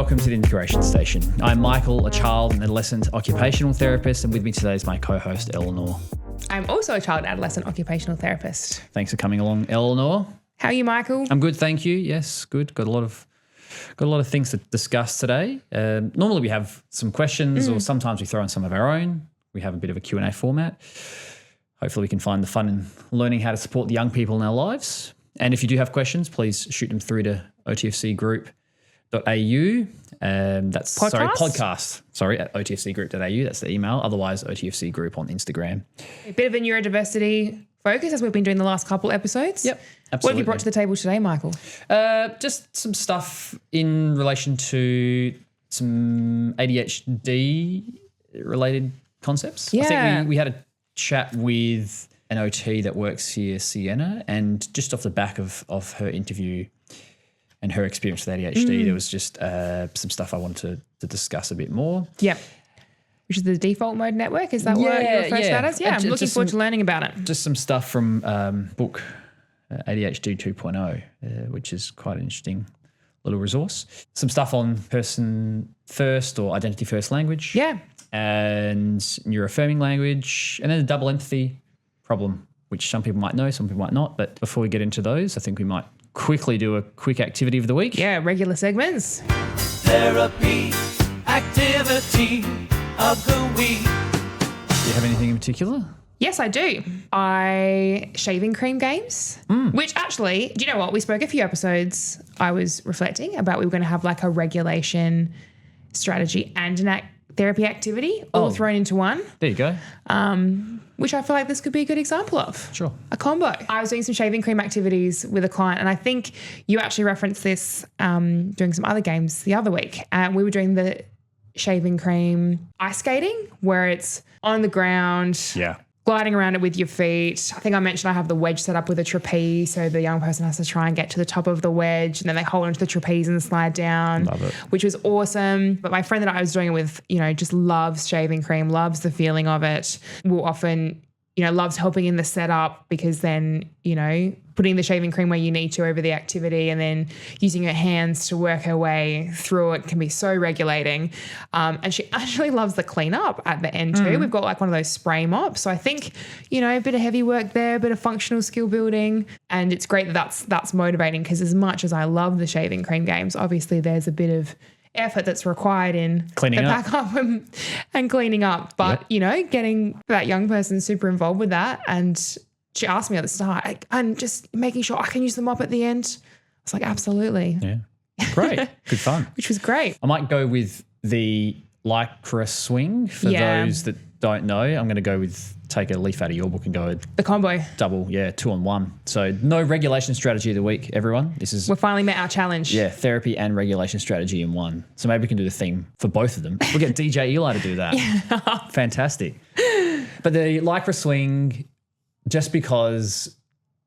Welcome to the Integration Station. I'm Michael, a child and adolescent occupational therapist, and with me today is my co-host, Eleanor. I'm also a child and adolescent occupational therapist. Thanks for coming along, Eleanor. How are you, Michael? I'm good, thank you. Yes, good. Got a lot of things to discuss today. Normally we have some questions or sometimes we throw in some of our own. We have a bit of a Q&A format. Hopefully we can find the fun in learning how to support the young people in our lives. And if you do have questions, please shoot them through to otfcgroup.au. Podcast. Sorry, at otfcgroup.au. That's the email. Otherwise, OTFC Group on Instagram. A bit of a neurodiversity focus as we've been doing the last couple episodes. Yep, absolutely. What have you brought to the table today, Michael? Just some stuff in relation to some ADHD related concepts. Yeah. I think we had a chat with an OT that works here, Sienna, and just off the back of her interview and her experience with ADHD, there was just some stuff I wanted to discuss a bit more. Yep. Which is the default mode network. Is that what you refer to that as? Yeah, I'm looking forward to learning about it. Just some stuff from book ADHD 2.0, which is quite an interesting little resource. Some stuff on person first or identity first language. Yeah. And neuroaffirming language. And then the double empathy problem, which some people might know, some people might not. But before we get into those, I think we might quickly do a quick activity of the week. Yeah, regular segments. Therapy activity of the week. Do you have anything in particular? Yes, I do. Shaving cream games, which actually, do you know what? We spoke a few episodes. I was reflecting about we were going to have like a regulation strategy and an therapy activity all thrown into one. There you go. Which I feel like this could be a good example of. Sure. A combo. I was doing some shaving cream activities with a client, and I think you actually referenced this doing some other games the other week. We were doing the shaving cream ice skating, where it's on the ground, gliding around it with your feet. I think I mentioned I have the wedge set up with a trapeze, so the young person has to try and get to the top of the wedge, and then they hold onto the trapeze and slide down. Love it. Which was awesome. But my friend that I was doing it with, just loves shaving cream, loves the feeling of it. Will often, loves helping in the setup because then, putting the shaving cream where you need to over the activity and then using her hands to work her way through it can be so regulating. And she actually loves the cleanup at the end too. We've got like one of those spray mops. So I think, a bit of heavy work there, a bit of functional skill building. And it's great that that's motivating because as much as I love the shaving cream games, obviously there's a bit of effort that's required in cleaning the up. backup and cleaning up. But, getting that young person super involved with that, and she asked me at the start, and just making sure I can use the mop at the end. I was like, absolutely. Yeah. Great. Good fun. Which was great. I might go with the lycra swing for those that don't know. I'm going to go with take a leaf out of your book and go the combo. Double, 2-on-1. So no regulation strategy of the week, everyone. We're finally met our challenge. Yeah, therapy and regulation strategy in one. So maybe we can do the theme for both of them. We'll get DJ Eli to do that. Yeah. Fantastic. But the lycra swing, just because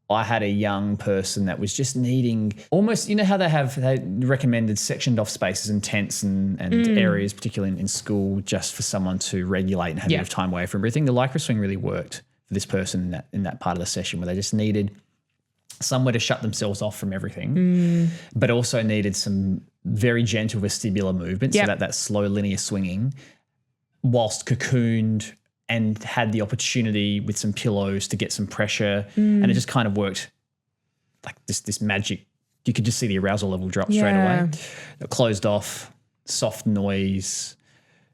I had a young person that was just needing almost, how they recommended sectioned off spaces and tents and areas, particularly in school, just for someone to regulate and have a bit of time away from everything. The lycra swing really worked for this person in that part of the session where they just needed somewhere to shut themselves off from everything, but also needed some very gentle vestibular movement, so that slow linear swinging whilst cocooned and had the opportunity with some pillows to get some pressure. And it just kind of worked like this magic. You could just see the arousal level drop straight away. It closed off, soft noise,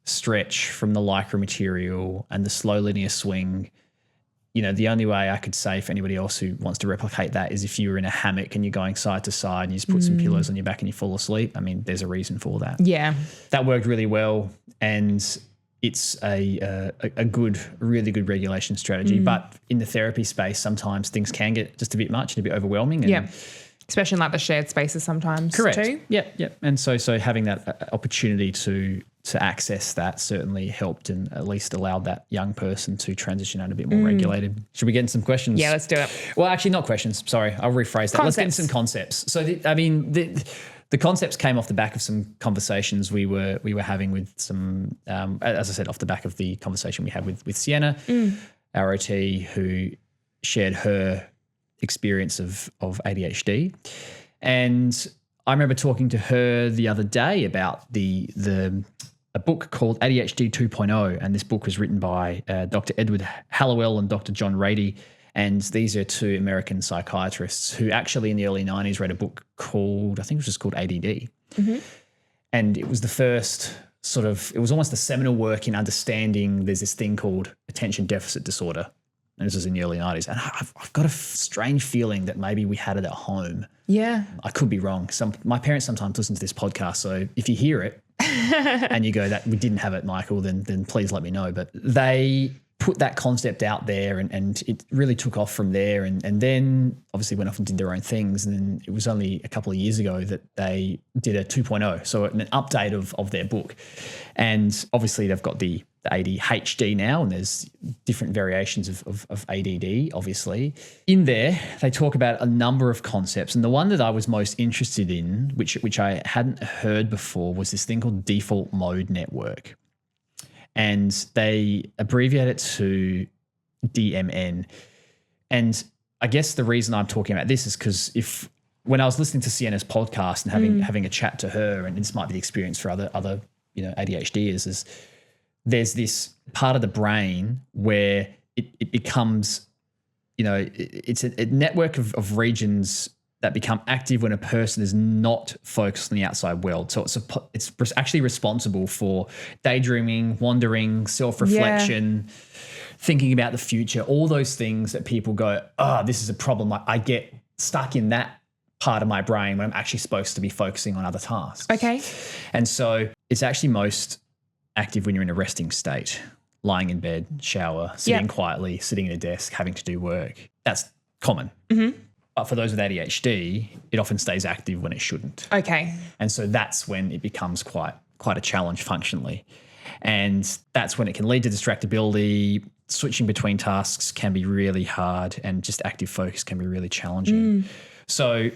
stretch from the lycra material and the slow linear swing. The only way I could say for anybody else who wants to replicate that is if you were in a hammock and you're going side to side and you just put some pillows on your back and you fall asleep. I mean, there's a reason for that. Yeah. That worked really well. And it's a really good regulation strategy. But in the therapy space, sometimes things can get just a bit much and a bit overwhelming. And especially in like the shared spaces sometimes too. Yep. And so having that opportunity to access that certainly helped and at least allowed that young person to transition out a bit more regulated. Should we get into some questions? Yeah, let's do it. Well, actually not questions. Sorry, I'll rephrase that. Let's get into some concepts. So, the concepts came off the back of some conversations we were having with some, as I said, off the back of the conversation we had with Sienna, our OT, who shared her experience of ADHD. And I remember talking to her the other day about a book called ADHD 2.0, and this book was written by Dr. Edward Hallowell and Dr. John Rady, and these are two American psychiatrists who actually in the early 90s read a book called, I think it was just called ADD, and it was the first it was almost the seminal work in understanding there's this thing called attention deficit disorder, and this was in the early 90s, and I've got a strange feeling that maybe we had it at home. Yeah. I could be wrong. My parents sometimes listen to this podcast, so if you hear it, and you go that we didn't have it, Michael, then please let me know. But they put that concept out there and it really took off from there and then obviously went off and did their own things. And then it was only a couple of years ago that they did a 2.0, so an update of their book. And obviously they've got the ADHD now, and there's different variations of ADD, obviously. In there, they talk about a number of concepts, and the one that I was most interested in, which I hadn't heard before, was this thing called default mode network. And they abbreviate it to DMN. And I guess the reason I'm talking about this is because when I was listening to Sienna's podcast and having a chat to her, and this might be the experience for other ADHDers, is there's this part of the brain where it becomes, it's a network of regions that become active when a person is not focused on the outside world. So it's actually responsible for daydreaming, wandering, self-reflection, thinking about the future, all those things that people go, this is a problem. I get stuck in that part of my brain when I'm actually supposed to be focusing on other tasks. Okay. And so it's actually most active when you're in a resting state, lying in bed, shower, sitting quietly, sitting at a desk, having to do work. That's common. Mm-hmm. But for those with ADHD, it often stays active when it shouldn't. Okay. And so that's when it becomes quite a challenge functionally. And that's when it can lead to distractibility. Switching between tasks can be really hard, and just active focus can be really challenging. So,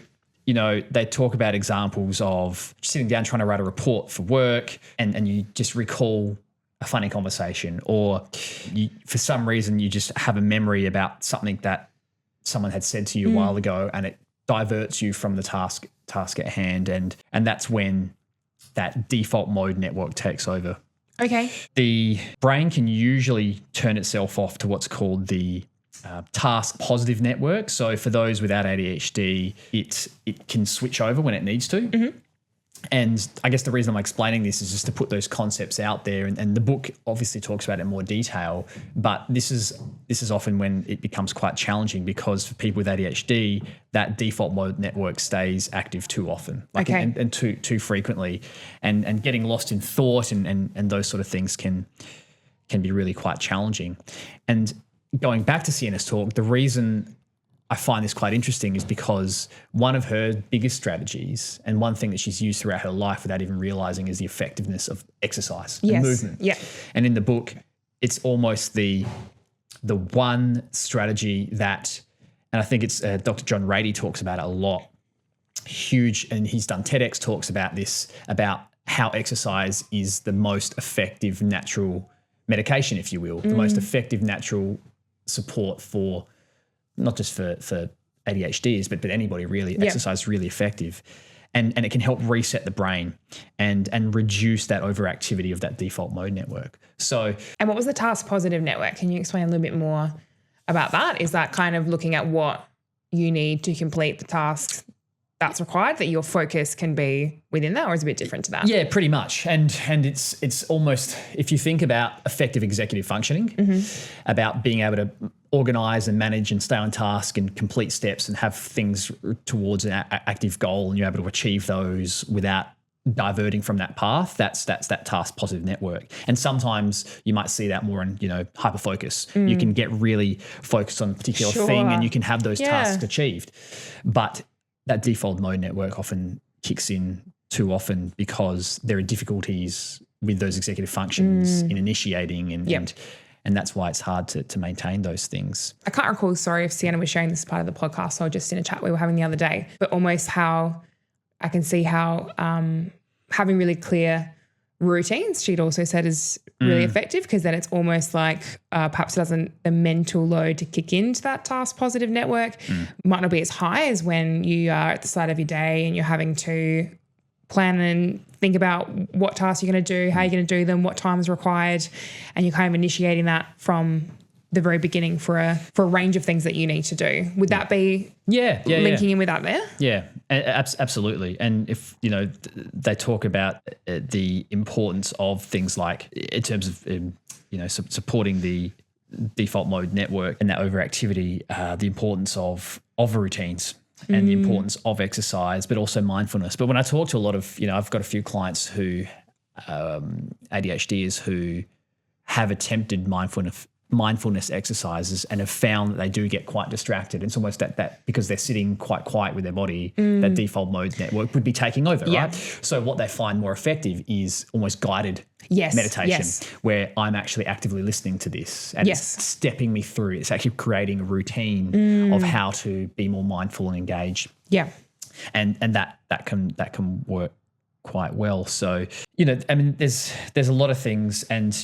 they talk about examples of sitting down trying to write a report for work and you just recall a funny conversation, or for some reason you just have a memory about something that someone had said to you a while ago, and it diverts you from the task at hand. And that's when that default mode network takes over. Okay. The brain can usually turn itself off to what's called the task positive network. So for those without ADHD, it can switch over when it needs to. Mm-hmm. And I guess the reason I'm explaining this is just to put those concepts out there. And the book obviously talks about it in more detail, but this is often when it becomes quite challenging, because for people with ADHD, that default mode network stays active too often, and too frequently, and getting lost in thought and those sort of things can be really quite challenging. And going back to Sienna's talk, the reason I find this quite interesting is because one of her biggest strategies, and one thing that she's used throughout her life without even realizing, is the effectiveness of exercise and movement. Yeah. And in the book, it's almost the one strategy that, and I think it's Dr. John Rady talks about it a lot, huge, and he's done TEDx talks about this, about how exercise is the most effective natural medication, if you will, the most effective natural support for not just for ADHDs, but anybody really. Exercise is really effective. And it can help reset the brain and reduce that overactivity of that default mode network. So, and what was the task positive network? Can you explain a little bit more about that? Is that kind of looking at what you need to complete the tasks that's required, that your focus can be within that, or is it a bit different to that? Yeah, pretty much. And it's almost, if you think about effective executive functioning, about being able to organize and manage and stay on task and complete steps and have things towards an active goal, and you're able to achieve those without diverting from that path, that's that task positive network. And sometimes you might see that more in, hyper focus. You can get really focused on a particular thing and you can have those tasks achieved. But that default mode network often kicks in too often because there are difficulties with those executive functions in initiating and that's why it's hard to maintain those things. I can't recall, sorry, if Sienna was sharing this as part of the podcast or just in a chat we were having the other day, but almost how I can see how having really clear routines, she'd also said is really effective, because then it's almost like perhaps the mental load to kick into that task positive network might not be as high as when you are at the start of your day and you're having to plan and think about what tasks you're going to do, how you're going to do them, what time is required, and you're kind of initiating that from the very beginning for a range of things that you need to do. Would that be linking in with that there? Yeah, absolutely. And if, they talk about the importance of things like, in terms of, supporting the default mode network and that overactivity, the importance of routines and the importance of exercise, but also mindfulness. But when I talk to a lot of, I've got a few clients who, ADHDers who have attempted mindfulness exercises and have found that they do get quite distracted. It's almost that because they're sitting quite quiet with their body, that default mode network would be taking over, right? So what they find more effective is almost guided meditation, where I'm actually actively listening to this and it's stepping me through. It's actually creating a routine of how to be more mindful and engaged. Yeah. And that can work quite well. So, there's a lot of things, and,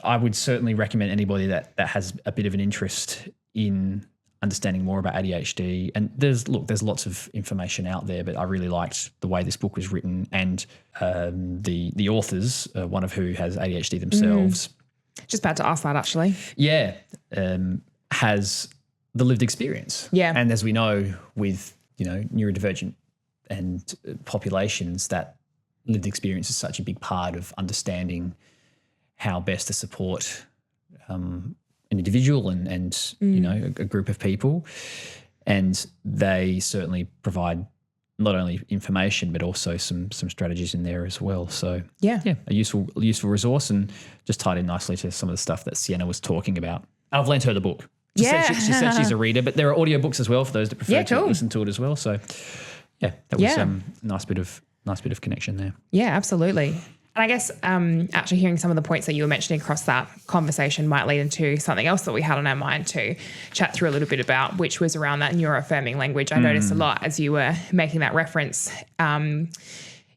I would certainly recommend anybody that has a bit of an interest in understanding more about ADHD. And there's lots of information out there, but I really liked the way this book was written, and the authors, one of who has ADHD themselves. Just about to ask that, actually. Yeah. Has the lived experience. Yeah. And as we know with, neurodivergent and populations, that lived experience is such a big part of understanding how best to support an individual and a group of people. And they certainly provide not only information but also some strategies in there as well. So a useful resource, and just tied in nicely to some of the stuff that Sienna was talking about. I've lent her the book. She said she's a reader, but there are audiobooks as well for those that prefer to listen to it as well. So that was a nice bit of connection there. Yeah, absolutely. And I guess actually hearing some of the points that you were mentioning across that conversation might lead into something else that we had on our mind to chat through a little bit about, which was around that neuroaffirming language. I noticed a lot as you were making that reference.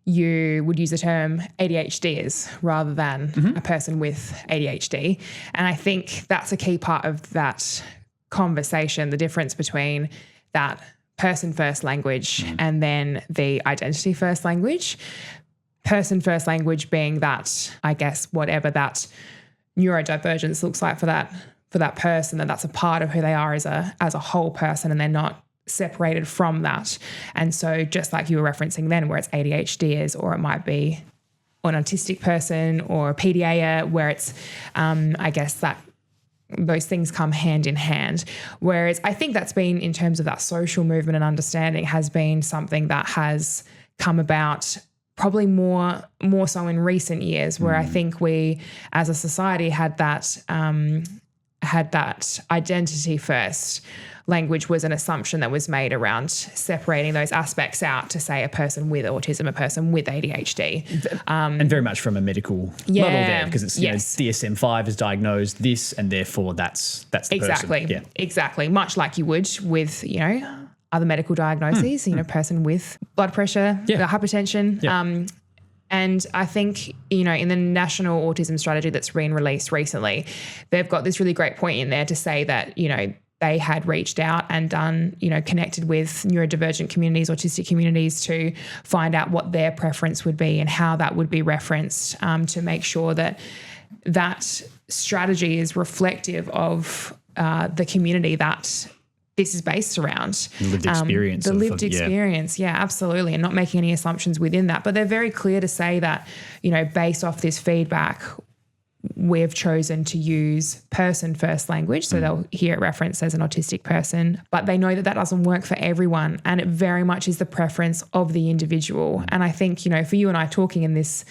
You would use the term ADHDers rather than a person with ADHD. And I think that's a key part of that conversation, the difference between that person first language and then the identity first language. Person first language being that, I guess, whatever that neurodivergence looks like for that person, that's a part of who they are as a whole person, and they're not separated from that. And so just like you were referencing then, where it's ADHDers, or it might be an autistic person or a PDA, where it's I guess that those things come hand in hand. Whereas I think that's been, in terms of that social movement and understanding, has been something that has come about probably more so in recent years, where I think we as a society had that identity first language was an assumption that was made around separating those aspects out to say a person with autism, a person with ADHD. And very much from a medical model there, because it's DSM-5 has diagnosed this, and therefore that's the person. Yeah. Exactly. Much like you would with, other medical diagnoses, person with blood pressure, hypertension. Yeah. And I think, in the national autism strategy that's been released recently, they've got this really great point in there to say that, they had reached out and done, connected with neurodivergent communities, autistic communities, to find out what their preference would be and how that would be referenced, to make sure that that strategy is reflective of the community that this is based around. The lived experience. The lived experience, absolutely, and not making any assumptions within that. But they're very clear to say that, based off this feedback, we've chosen to use person first language. So they'll hear it referenced as an autistic person, but they know that doesn't work for everyone. And it very much is the preference of the individual. And I think, for you and I talking in this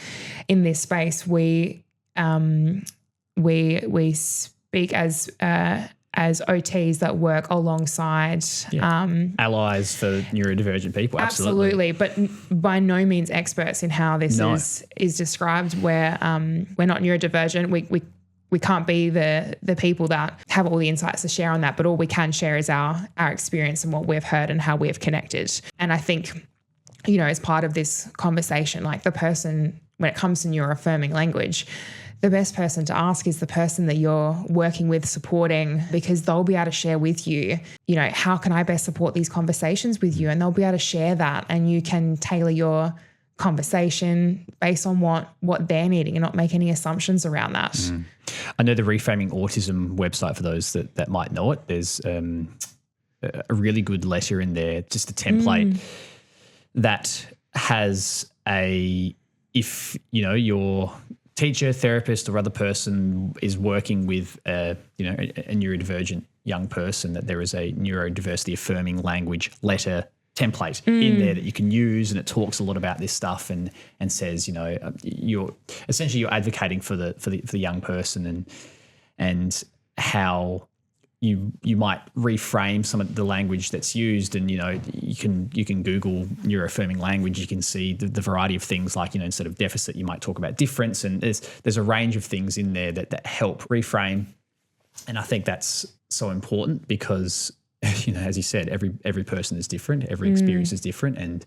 space, we speak as OTs that work alongside allies for neurodivergent people. Absolutely. But by no means experts in how this is described. We're not neurodivergent. We can't be the people that have all the insights to share on that, but all we can share is our experience and what we've heard and how we've connected. And I think, as part of this conversation, like the person when it comes to neuroaffirming language, the best person to ask is the person that you're working with, supporting, because they'll be able to share with you, you know, how can I best support these conversations with you? And they'll be able to share that, and you can tailor your conversation based on what they're needing and not make any assumptions around that. I know the Reframing Autism website, for those that might know it, there's a really good letter in there, just a template that has if, you know, your teacher, therapist, or other person is working with a neurodivergent young person, that there is a neurodiversity affirming language letter template in there that you can use, and it talks a lot about this stuff and says, you know, you're advocating for the young person and how you might reframe some of the language that's used. And, you know, you can Google neuroaffirming language. You can see the variety of things, like, you know, instead of deficit, you might talk about difference. And there's a range of things in there that help reframe. And I think that's so important because, you know, as you said, every person is different. Every experience is different, and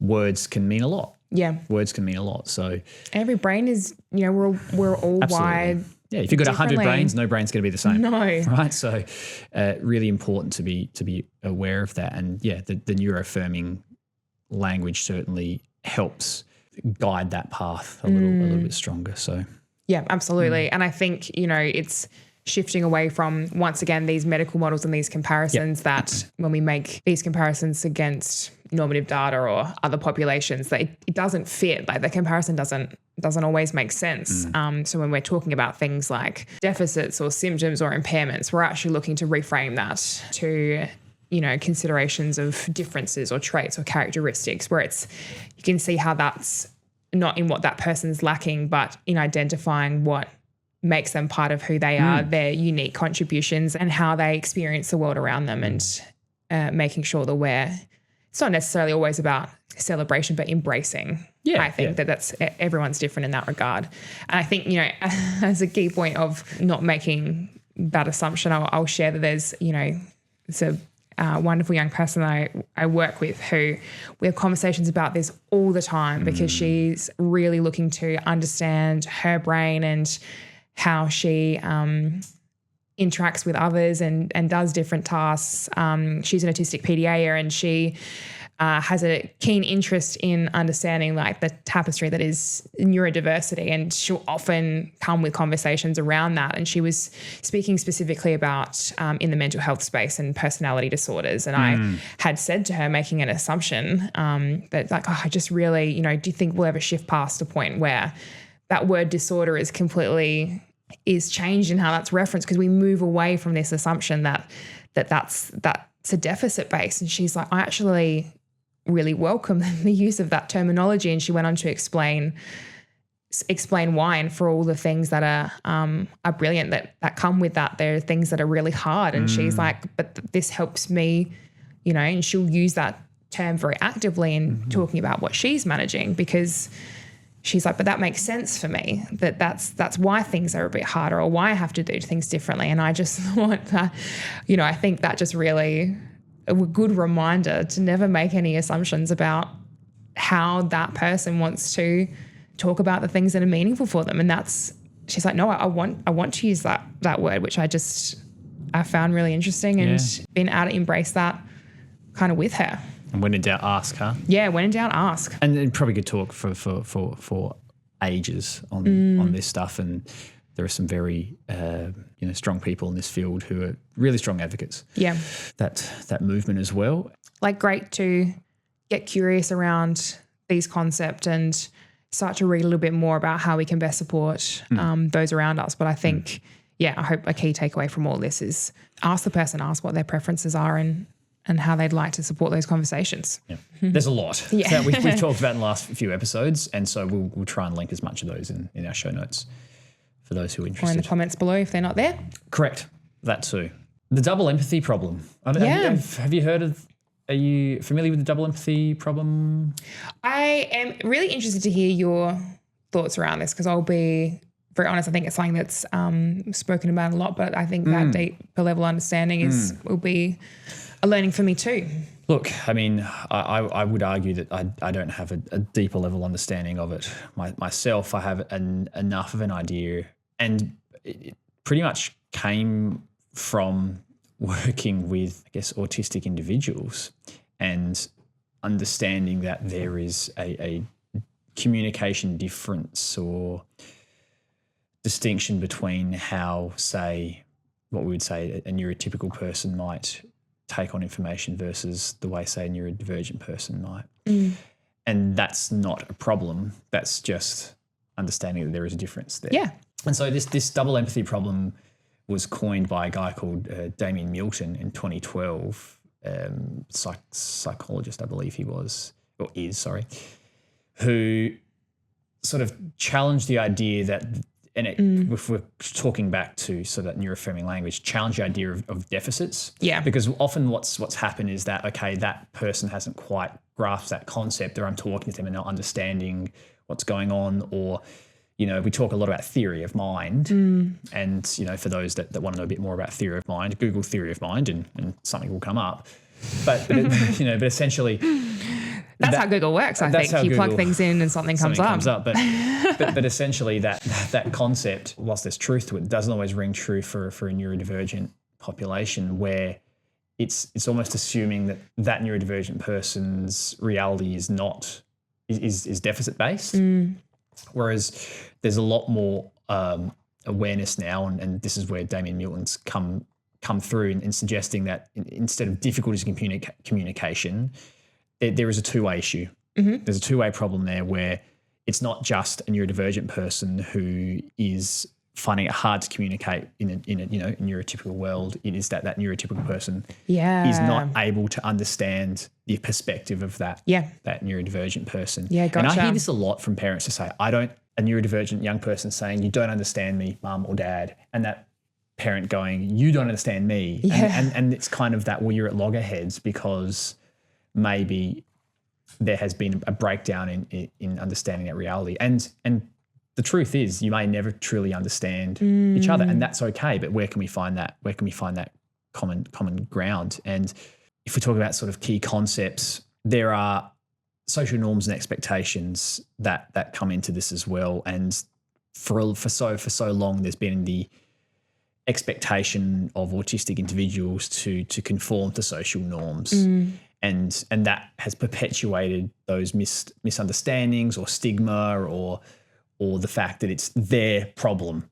words can mean a lot. Yeah. Words can mean a lot. So every brain is, you know, we're all wired. Yeah, if you've got 100 brains, no brain's going to be the same. No. Right? So really important to be aware of that. And yeah, the neuroaffirming language certainly helps guide that path a little bit stronger. So yeah, absolutely. And I think, you know, it's shifting away from, once again, these medical models and these comparisons that when we make these comparisons against normative data or other populations, that it doesn't fit. Like the comparison doesn't always make sense. So when we're talking about things like deficits or symptoms or impairments, we're actually looking to reframe that to, you know, considerations of differences or traits or characteristics, where you can see how that's not in what that person's lacking, but in identifying what makes them part of who they are, their unique contributions, and how they experience the world around them, and making sure that it's not necessarily always about celebration, but embracing. Yeah, I think that's everyone's different in that regard. And I think, you know, as a key point of not making that assumption, I'll share that there's, you know, it's a wonderful young person I work with who we have conversations about this all the time, because she's really looking to understand her brain and how she interacts with others and does different tasks. She's an autistic PDA, and she has a keen interest in understanding like the tapestry that is neurodiversity, and she'll often come with conversations around that. And she was speaking specifically about in the mental health space and personality disorders. And I had said to her, making an assumption that like, I just really, you know, do you think we'll ever shift past a point where that word disorder is changed in how that's referenced, because we move away from this assumption that's a deficit base. And she's like, I actually really welcome the use of that terminology. And she went on to explain why, and for all the things that are brilliant that come with that, there are things that are really hard. And she's like, but this helps me, you know, and she'll use that term very actively in talking about what she's managing, because she's like, but that makes sense for me, that's why things are a bit harder, or why I have to do things differently. And I just thought that, you know, I think that just really a good reminder to never make any assumptions about how that person wants to talk about the things that are meaningful for them. And she's like, no, I want to use that word, which I found really interesting, and been able to embrace that kind of with her. And when in doubt, ask, huh? Yeah, when in doubt, ask. And probably good talk for ages on this stuff. And there are some very strong people in this field who are really strong advocates. Yeah, that movement as well. Like, great to get curious around these concepts and start to read a little bit more about how we can best support those around us. But I think, I hope a key takeaway from all this is ask what their preferences are and how they'd like to support those conversations. Yeah. There's a lot that we've talked about in the last few episodes, and so we'll try and link as much of those in our show notes for those who are interested. Or in the comments below if they're not there. Correct. That too. The double empathy problem. Have you heard of, are you familiar with the double empathy problem? I am really interested to hear your thoughts around this, because I'll be very honest, I think it's something that's spoken about a lot, but I think that deeper level understanding will be a learning for me too. Look, I mean, I would argue that I don't have a deeper level understanding of it myself. I have enough of an idea, and it pretty much came from working with, I guess, autistic individuals and understanding that there is a communication difference or distinction between how, say, what we would say a neurotypical person might take on information versus the way, say, a neurodivergent person might. And that's not a problem. That's just understanding that there is a difference there. Yeah. And so this double empathy problem was coined by a guy called Damien Milton in 2012, psychologist, I believe he was, or is, sorry, who sort of challenged the idea that, and if we're talking back to sort of that neuroaffirming language, challenge the idea of deficits. Yeah. Because often what's happened is that, okay, that person hasn't quite grasped that concept, or I'm talking to them and not understanding what's going on, or, you know, we talk a lot about theory of mind. And, you know, for those that want to know a bit more about theory of mind, Google theory of mind and something will come up. But you know, but essentially, that's how Google works. I think you plug things in and something comes up. But essentially, that concept, whilst there's truth to it, doesn't always ring true for a neurodivergent population, where it's almost assuming that neurodivergent person's reality is not is deficit based, whereas there's a lot more awareness now, and this is where Damien Milton's come through in suggesting that instead of difficulties in communication, there is a two-way issue. There's a two-way problem there, where it's not just a neurodivergent person who is finding it hard to communicate in a neurotypical world. It is that neurotypical person is not able to understand the perspective of that neurodivergent person. Yeah, gotcha. And I hear this a lot from parents to say, a neurodivergent young person saying, "You don't understand me, mum or dad," and that parent going, "You don't understand me." And it's kind of that, well, you're at loggerheads because maybe there has been a breakdown in understanding that reality. And the truth is, you may never truly understand each other, and that's okay. But where can we find that? Where can we find that common ground? And if we talk about sort of key concepts, there are social norms and expectations that come into this as well. And for so long, there's been the expectation of autistic individuals to conform to social norms. And that has perpetuated those misunderstandings or stigma or the fact that it's their problem,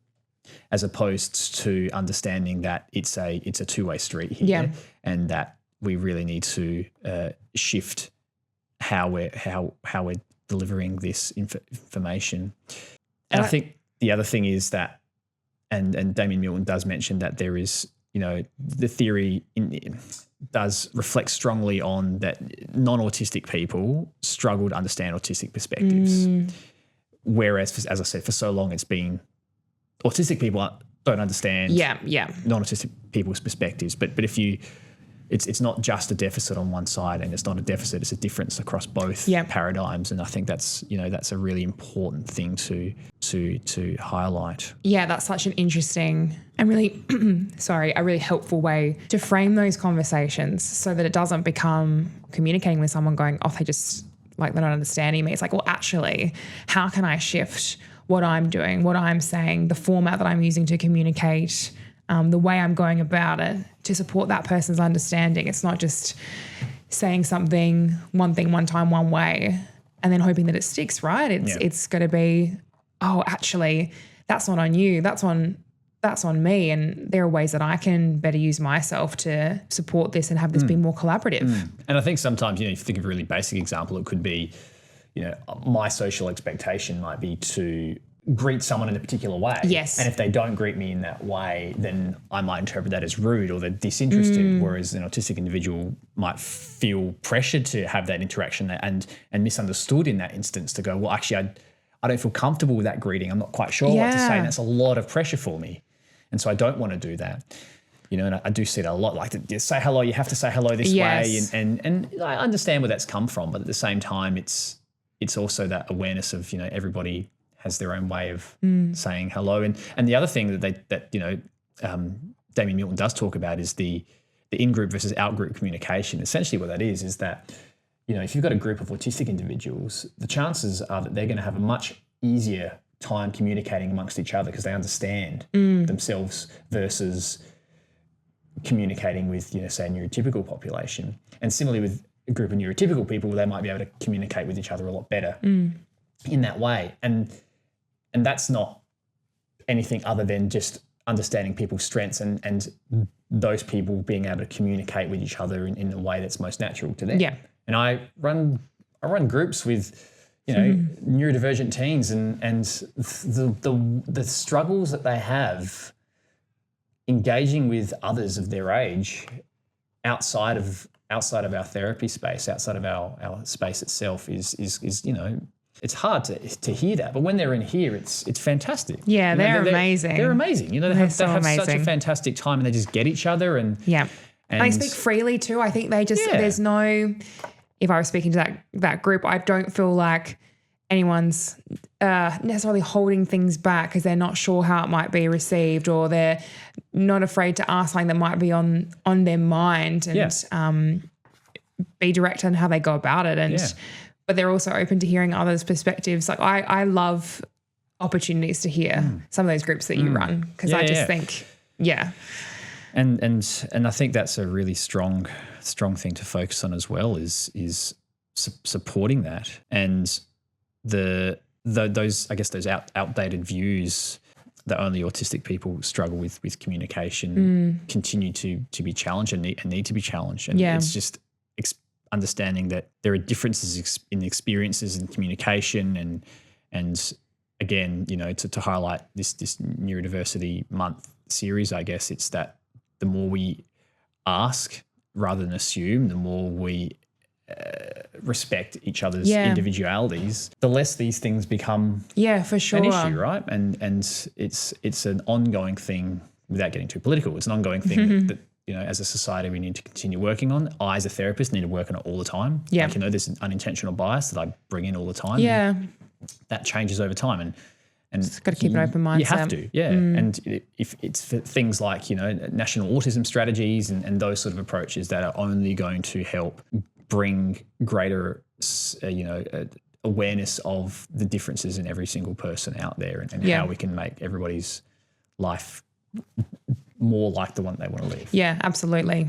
as opposed to understanding that it's a two-way street here, and that we really need to shift how we're delivering this information. And I think the other thing is that, and Damien Milton does mention that there is, you know, the theory does reflect strongly on that non-autistic people struggle to understand autistic perspectives. Whereas, as I said, for so long it's been autistic people don't understand non-autistic people's perspectives. But if you, it's not just a deficit on one side, and it's not a deficit, it's a difference across both paradigms. And I think that's a really important thing to highlight. Yeah, that's such an interesting and really, a really helpful way to frame those conversations, so that it doesn't become communicating with someone going, oh, they're not understanding me. It's like, well, actually, how can I shift what I'm doing, what I'm saying, the format that I'm using to communicate, the way I'm going about it to support that person's understanding. It's not just saying something, one thing, one time, one way, and then hoping that it sticks, right? It's got to be, oh, actually, that's not on you. That's on me. And there are ways that I can better use myself to support this and have this be more collaborative. And I think sometimes, if you think of a really basic example, it could be, my social expectation might be to greet someone in a particular way. Yes. And if they don't greet me in that way, then I might interpret that as rude or they're disinterested, whereas an autistic individual might feel pressured to have that interaction and misunderstood in that instance, to go, well, actually, I don't feel comfortable with that greeting. I'm not quite sure what to say. And that's a lot of pressure for me. And so I don't want to do that. And I do see that a lot. Like, to say hello, you have to say hello this way. And I understand where that's come from. But at the same time, it's also that awareness of, everybody has their own way of saying hello. And the other thing that Damien Milton does talk about is the in-group versus out-group communication. Essentially what that is that, if you've got a group of autistic individuals, the chances are that they're going to have a much easier time communicating amongst each other because they understand themselves versus communicating with, say, a neurotypical population. And similarly with a group of neurotypical people, they might be able to communicate with each other a lot better in that way. And that's not anything other than just understanding people's strengths and those people being able to communicate with each other in the way that's most natural to them. Yeah. And I run groups with, neurodivergent teens and the struggles that they have engaging with others of their age outside of our therapy space, outside of our space itself is it's hard to hear that, but when they're in here, it's fantastic. Yeah, they're amazing. They're amazing. They have such a fantastic time, and they just get each other and they speak freely too. I think they just there's no. If I was speaking to that group, I don't feel like anyone's necessarily holding things back because they're not sure how it might be received, or they're not afraid to ask something that might be on their mind and be direct on how they go about it. And but they're also open to hearing others' perspectives. Like I love opportunities to hear some of those groups that you run because I just think, And I think that's a really strong thing to focus on as well is supporting that, and those outdated views that only autistic people struggle with communication continue to be challenged and need to be challenged. And it's just understanding that there are differences in experiences and communication and again, to highlight this neurodiversity month series, I guess it's that the more we ask rather than assume, the more we respect each other's individualities, the less these things become for sure an issue, right? And it's an ongoing thing without getting too political. It's an ongoing thing that as a society we need to continue working on. I as a therapist need to work on it all the time. There's an unintentional bias that I bring in all the time. That changes over time and just got to keep an open mindset. You have to, And if it's for things like, national autism strategies and those sort of approaches that are only going to help bring greater, awareness of the differences in every single person out there and how we can make everybody's life more like the one they want to live. Yeah, absolutely.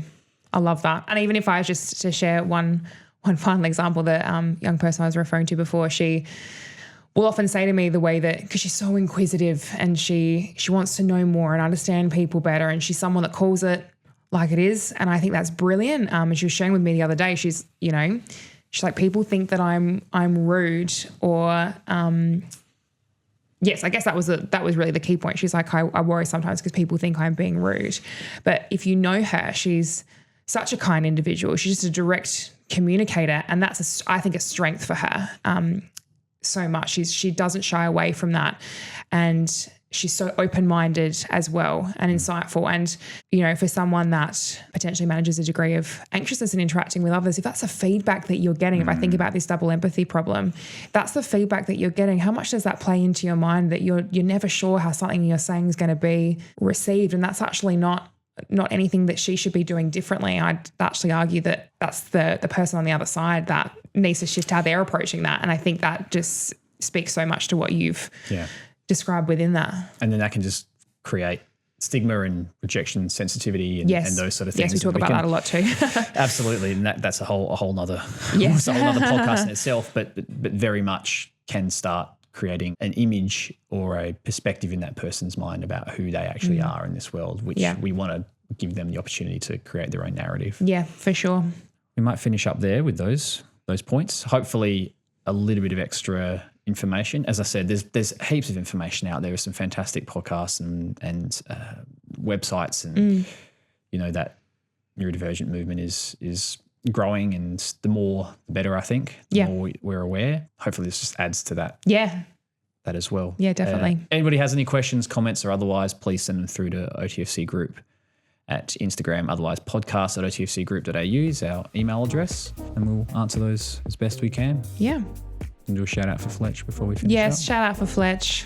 I love that. And even if I was just to share one final example, the young person I was referring to before, she will often say to me the way that, because she's so inquisitive and she wants to know more and understand people better, and she's someone that calls it like it is, and I think that's brilliant. And she was sharing with me the other day, she's like, people think that I'm rude, or yes, I guess that was really the key point. She's like, I worry sometimes because people think I'm being rude, but if you know her, she's such a kind individual. She's just a direct communicator, and that's I think a strength for her. So much. She doesn't shy away from that, and she's so open-minded as well and insightful. And, for someone that potentially manages a degree of anxiousness in interacting with others, if that's the feedback that you're getting, if I think about this double empathy problem, that's the feedback that you're getting. How much does that play into your mind that you're never sure how something you're saying is going to be received? And that's actually not anything that she should be doing differently. I'd actually argue that that's the person on the other side that needs to shift how they're approaching that. And I think that just speaks so much to what you've described within that. And then that can just create stigma and rejection, sensitivity and those sort of things. Yes, we talk about that a lot too. Absolutely. And that's a whole nother podcast in itself, but very much can start creating an image or a perspective in that person's mind about who they actually are in this world, which we want to give them the opportunity to create their own narrative. Yeah, for sure. We might finish up there with those points. Hopefully a little bit of extra information. As I said, there's heaps of information out there. There's some fantastic podcasts and websites, and that neurodivergent movement is growing, and the more the better, I think. The more we're aware. Hopefully this just adds to that. Yeah. That as well. Yeah, definitely. Anybody has any questions, comments, or otherwise, please send them through to OTFC Group at Instagram, otherwise podcast@otfcgroup.au is our email address, and we'll answer those as best we can. Yeah. And do a shout out for Fletch before we finish Yes, up. Shout out for Fletch.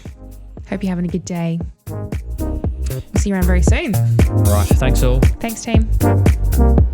Hope you're having a good day. We'll see you around very soon. All right. Thanks all. Thanks, team. Bye.